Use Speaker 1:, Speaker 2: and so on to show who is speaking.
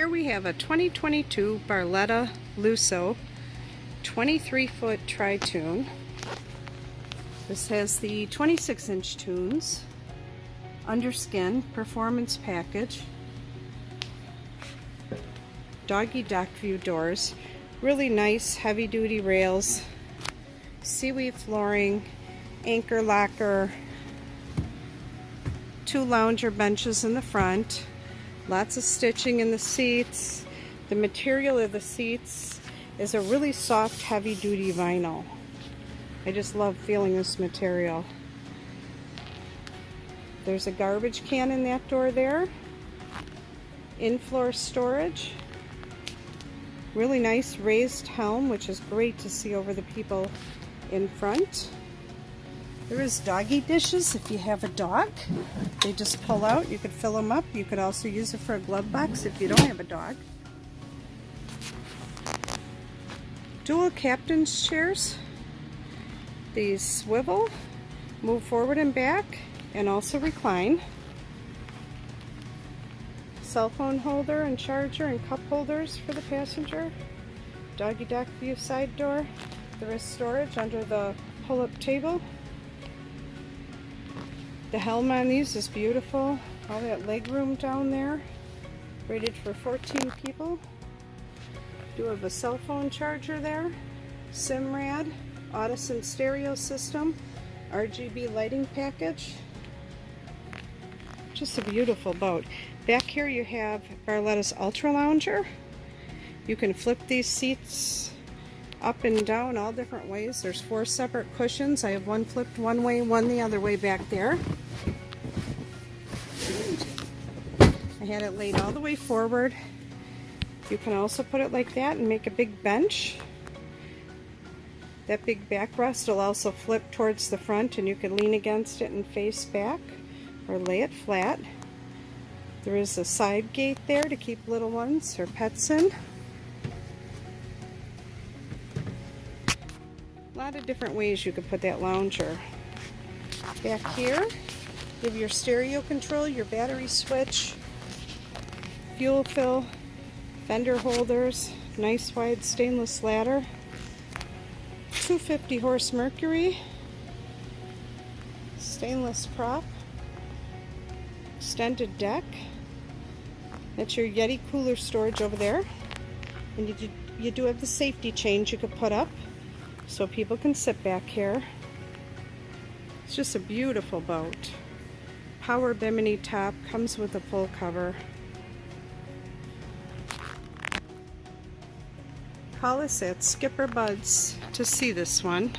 Speaker 1: Here we have a 2022 Barletta Lusso 23-foot Tri-Toon. This has the 26-inch tunes, underskin, performance package, doggy dock view doors, really nice heavy-duty rails, seaweed flooring, anchor locker, 2 lounger benches in the front, lots of stitching in the seats. The material of the seats is a really soft, heavy-duty vinyl. I just love feeling this material. There's a garbage can in that door there. In-floor storage. Really nice raised helm, which is great to see over the people in front. There is doggy dishes if you have a dog. They just pull out. You could fill them up. You could also use it for a glove box if you don't have a dog. Dual captain's chairs. These swivel, move forward and back, and also recline. Cell phone holder and charger and cup holders for the passenger. Doggy dock view side door. There is storage under the pull-up table. The helm on these is beautiful. All that leg room down there. Rated for 14 people. Do have a cell phone charger there. Simrad. Audison stereo system, RGB lighting package. Just a beautiful boat. Back here you have Barletta's Ultra Lounger. You can flip these seats up and down all different ways. There's 4 separate cushions. I have one flipped one way, one the other way back there. I had it laid all the way forward. You can also put it like that and make a big bench. That big backrest will also flip towards the front and you can lean against it and face back or lay it flat. There is a side gate there to keep little ones or pets in. A lot of different ways you could put that lounger. Back here, you have your stereo control, your battery switch, fuel fill, fender holders, nice wide stainless ladder. 250 horse Mercury, stainless prop, extended deck. That's your Yeti cooler storage over there. And you do have the safety chains you could put up so people can sit back here. It's just a beautiful boat. Power bimini top, comes with a full cover. Call us at SkipperBud's to see this one.